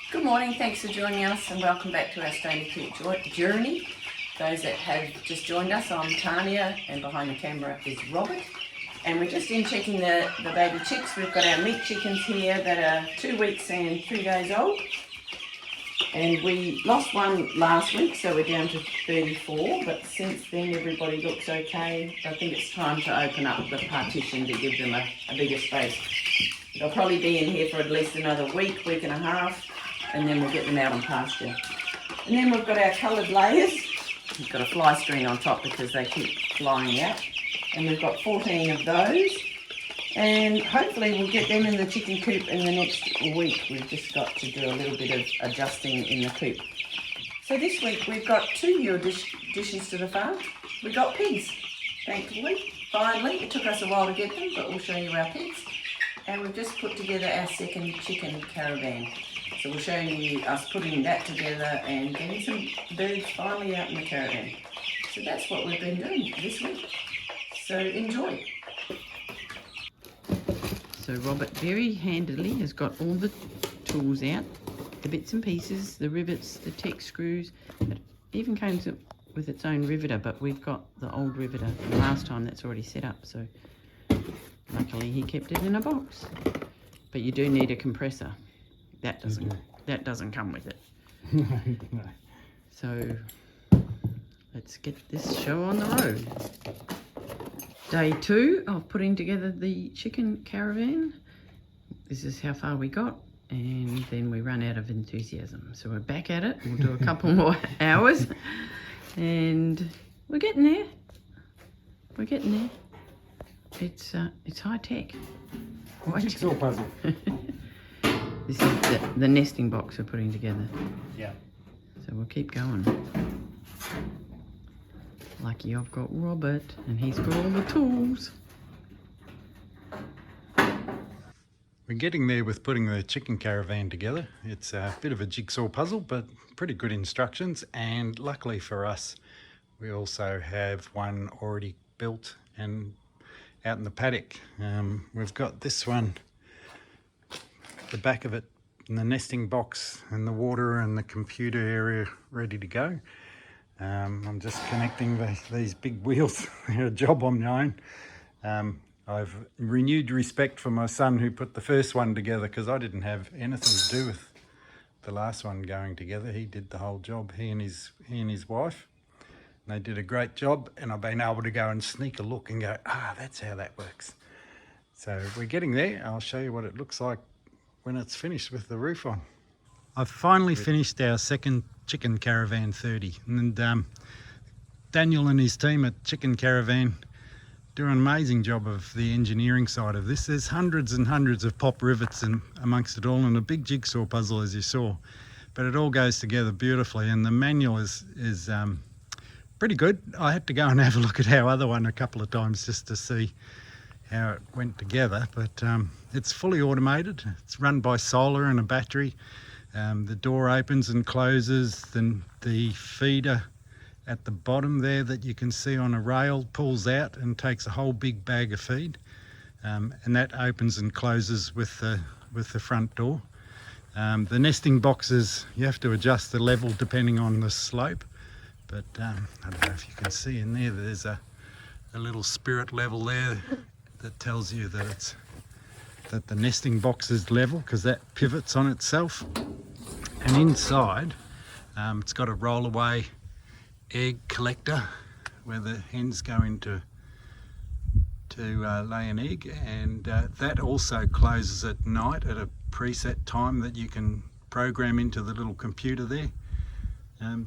Good morning, thanks for joining us and welcome back to our Stony Creek journey. Those that have just joined us, I'm Tanya and behind the camera is Robert. And we're just in checking the baby chicks. We've got our meat chickens here that are 2 weeks and 3 days old. And we lost one last week, so we're down to 34, but since then everybody looks okay. I think it's time to open up the partition to give them a bigger space. They'll probably be in here for at least another week and a half, and then we'll get them out on pasture. And then we've got our coloured layers. We've got a fly screen on top because they keep flying out. And we've got 14 of those. And hopefully we'll get them in the chicken coop in the next week. We've just got to do a little bit of adjusting in the coop. So this week we've got 2 new additions to the farm. We've got pigs, thankfully. Finally, it took us a while to get them, but we'll show you our pigs. And we've just put together our second chicken caravan. So we'll show you us putting that together and getting some birds finally out in the caravan. So that's what we've been doing this week. So enjoy. So Robert very handily has got all the tools out, the bits and pieces, the rivets, the Tech screws. It even came with its own riveter, but we've got the old riveter from last time that's already set up. So luckily he kept it in a box. But you do need a compressor. That doesn't come with it. No. So let's get this show on the road. Day 2 of putting together the chicken caravan. This is how far we got, and then we run out of enthusiasm. So we're back at it. We'll do a couple more hours, and we're getting there. We're getting there. It's high tech. Jigsaw puzzle. This is the nesting box we're putting together. Yeah. So we'll keep going. Lucky I've got Robert and he's got all the tools. We're getting there with putting the chicken caravan together. It's a bit of a jigsaw puzzle, but pretty good instructions. And luckily for us, we also have one already built and out in the paddock. We've got this one, the back of it, and the nesting box and the water and the computer area ready to go. I'm just connecting these big wheels. They're a job on my own. I've renewed respect for my son who put the first one together, because I didn't have anything to do with the last one going together. He did the whole job, he and his wife. And they did a great job, and I've been able to go and sneak a look and go, that's how that works. So we're getting there. I'll show you what it looks like when it's finished with the roof on. I've finally finished our second Chicken Caravan 30, and Daniel and his team at Chicken Caravan do an amazing job of the engineering side of this. There's hundreds and hundreds of pop rivets amongst it all, and a big jigsaw puzzle, as you saw, but it all goes together beautifully, and the manual is pretty good. I had to go and have a look at our other one a couple of times just to see how it went together, but it's fully automated. It's run by solar and a battery. The door opens and closes, then the feeder at the bottom there that you can see on a rail pulls out and takes a whole big bag of feed, and that opens and closes with the front door. The nesting boxes, you have to adjust the level depending on the slope, but I don't know if you can see in there, there's a little spirit level there that tells you that the nesting box is level, because that pivots on itself. And inside, it's got a roll-away egg collector where the hens go in to lay an egg, and that also closes at night at a preset time that you can program into the little computer there.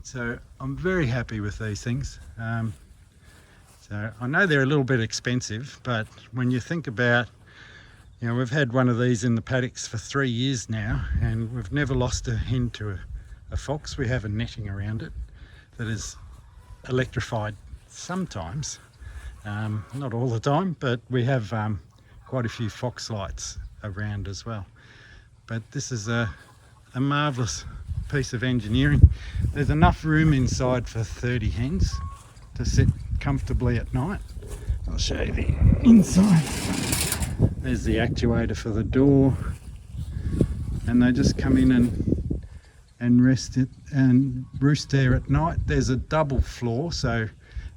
So I'm very happy with these things. So I know they're a little bit expensive, but when you think about, we've had one of these in the paddocks for 3 years now, and we've never lost a hen to a fox. We have a netting around it that is electrified sometimes, not all the time, but we have quite a few fox lights around as well. But this is a marvellous piece of engineering. There's enough room inside for 30 hens to sit comfortably at night. I'll show you the inside. There's the actuator for the door, and they just come in and and roost there at night. There's a double floor, so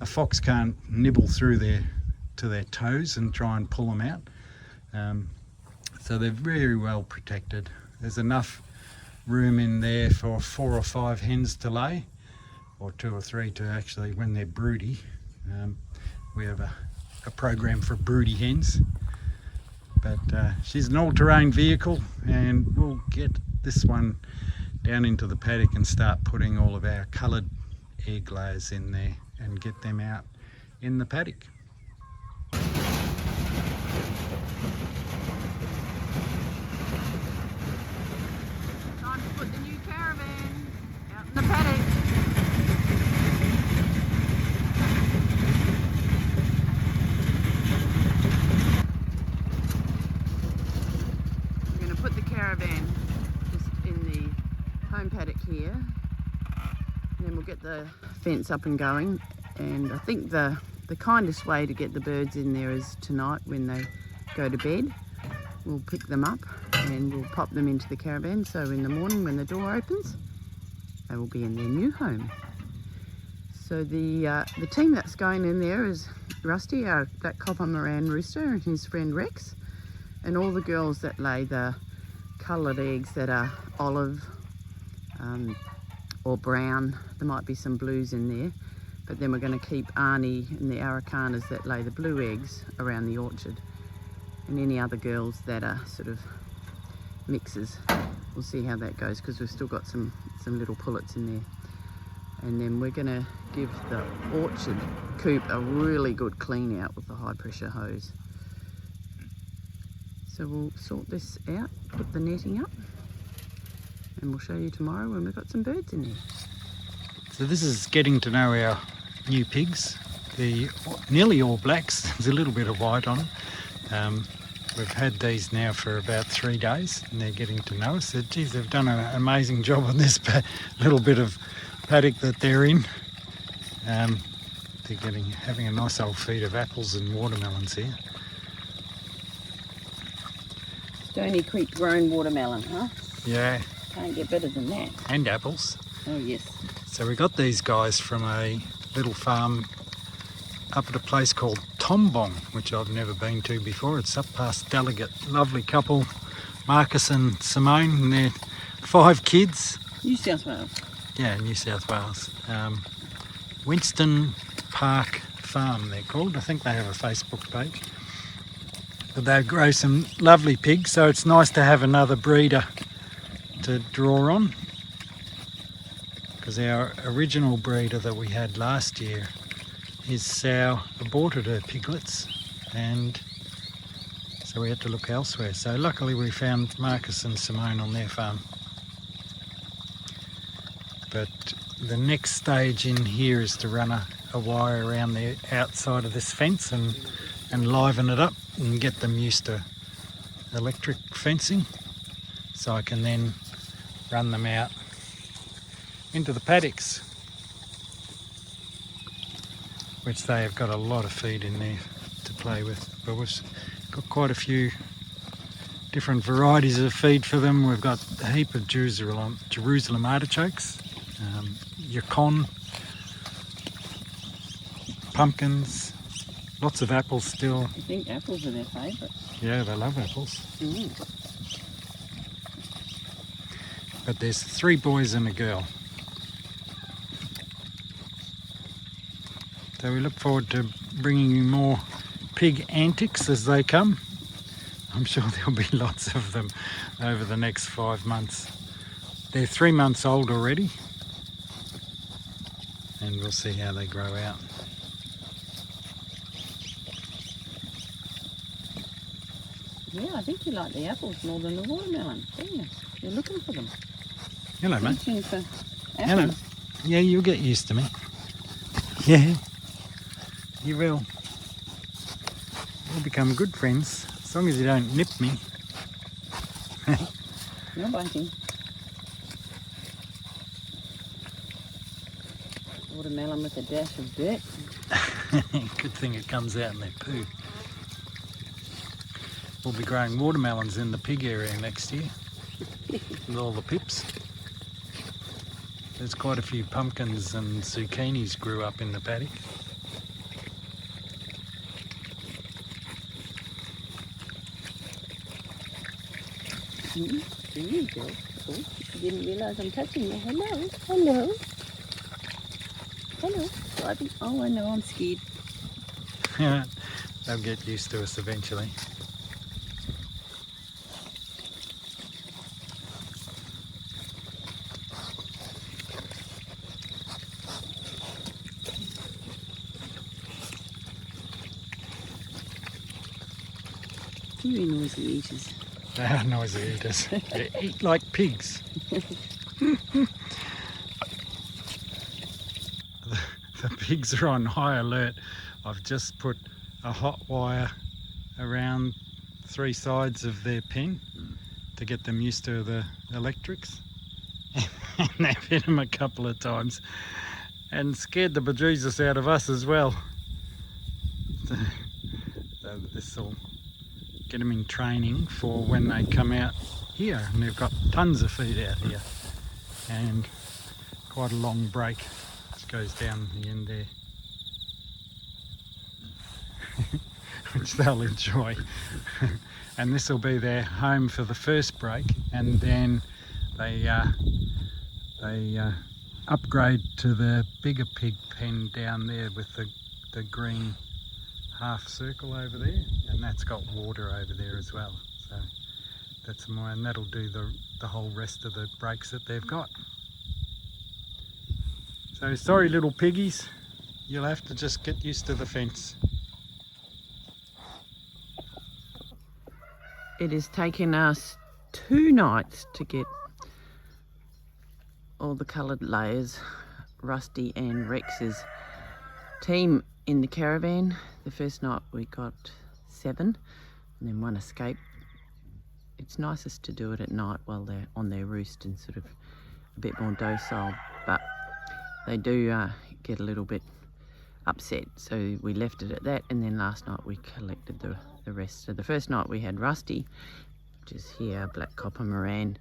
a fox can't nibble through there to their toes and try and pull them out. So they're very well protected. There's enough room in there for 4 or 5 hens to lay, or 2 or 3 to actually, when they're broody. We have a program for broody hens. But she's an all-terrain vehicle, and we'll get this one down into the paddock and start putting all of our coloured egg layers in there and get them out in the paddock. Time to put the new caravan out in the paddock. We're going to put the caravan just in the home paddock here, and then we'll get the fence up and going. And I think the kindest way to get the birds in there is tonight when they go to bed. We'll pick them up and we'll pop them into the caravan, so in the morning when the door opens they will be in their new home. So the team that's going in there is Rusty, our black copper Moran rooster, and his friend Rex, and all the girls that lay the coloured eggs that are olive or brown. There might be some blues in there, but then we're going to keep Arnie and the Aracanas that lay the blue eggs around the orchard, and any other girls that are sort of mixes. We'll see how that goes, because we've still got some little pullets in there. And then we're going to give the orchard coop a really good clean out with the high pressure hose. So we'll sort this out, put the netting up, and we'll show you tomorrow when we've got some birds in there. So this is getting to know our new pigs. They're nearly all blacks. There's a little bit of white on them. We've had these now for about 3 days, and they're getting to know us. So, geez, they've done an amazing job on this little bit of paddock that they're in. They're having a nice old feed of apples and watermelons here. Stony Creek grown watermelon, huh? Yeah. Can't get better than that. And apples. Oh yes. So we got these guys from a little farm up at a place called Tombong, which I've never been to before. It's up past Delegate. Lovely couple, Marcus and Simone, and their 5 kids. New South Wales. Yeah, New South Wales. Winston Park Farm, they're called. I think they have a Facebook page. But they grow some lovely pigs, so it's nice to have another breeder to draw on. Because our original breeder that we had last year, his sow aborted her piglets, and so we had to look elsewhere. So luckily we found Marcus and Simone on their farm. But the next stage in here is to run a wire around the outside of this fence and liven it up and get them used to electric fencing, so I can then run them out into the paddocks, which they have got a lot of feed in there to play with. But we've got quite a few different varieties of feed for them. We've got a heap of Jerusalem artichokes, yacon, pumpkins, lots of apples still. I think apples are their favourite. Yeah, they love apples. Mm. But there's 3 boys and a girl. So we look forward to bringing you more pig antics as they come. I'm sure there'll be lots of them over the next 5 months. They're 3 months old already, and we'll see how they grow out. Yeah, I think you like the apples more than the watermelon, don't you? You're looking for them. Hello, mate. Reaching for apples. Hello. Yeah, you'll get used to me. Yeah, you will. We'll become good friends, as long as you don't nip me. No biting. Watermelon with a dash of dirt. Good thing it comes out in their poo. We'll be growing watermelons in the pig area next year with all the pips. There's quite a few pumpkins and zucchinis grew up in the paddock. There you go. Oh, you didn't realise I'm touching you. Hello, hello. Hello. Oh, I know, I'm scared. They'll get used to us eventually. Very noisy eaters. They are noisy eaters. They eat like pigs. The pigs are on high alert. I've just put a hot wire around 3 sides of their pen to get them used to the electrics. And they've hit them a couple of times and scared the bejesus out of us as well. So this will get them in training for when they come out here, and they've got tons of feed out here and quite a long break which goes down the end there. Which they'll enjoy. And this will be their home for the first break, and then they upgrade to the bigger pig pen down there with the green half circle over there, and that's got water over there as well. So that's more, and that'll do the whole rest of the breaks that they've got. So sorry little piggies, you'll have to just get used to the fence. It has taken us 2 nights to get all the coloured layers, Rusty and Rex's team in the caravan. The first night we got 7 and then 1 escaped. It's nicest to do it at night while they're on their roost and sort of a bit more docile, but they do get a little bit upset, so we left it at that, and then last night we collected the rest. So the first night we had Rusty, which is here, black copper Moran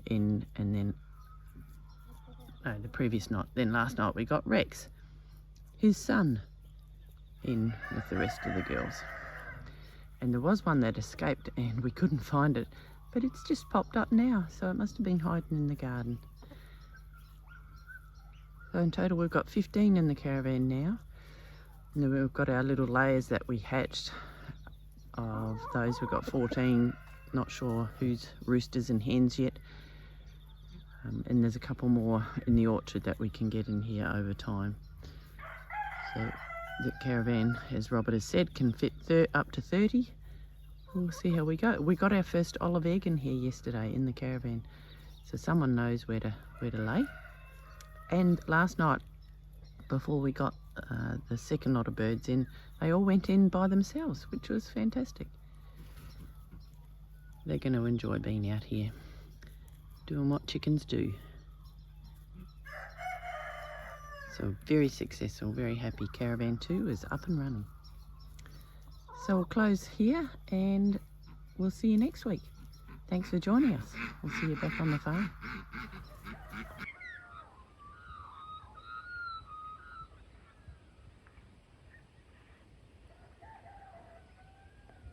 in, and then the previous night, then last night we got Rex, his son, in with the rest of the girls. And there was one that escaped and we couldn't find it, but it's just popped up now, so it must have been hiding in the garden. So in total we've got 15 in the caravan now. And then we've got our little layers that we hatched. Of those we've got 14, not sure who's roosters and hens yet. And there's a couple more in the orchard that we can get in here over time. So the caravan, as Robert has said, can fit up to 30. We'll see how we go. We got our first olive egg in here yesterday in the caravan, so someone knows where to lay. And last night, before we got the second lot of birds in, they all went in by themselves, which was fantastic. They're going to enjoy being out here, doing what chickens do. So very successful, very happy. Caravan 2 is up and running. So we'll close here and we'll see you next week. Thanks for joining us. We'll see you back on the farm.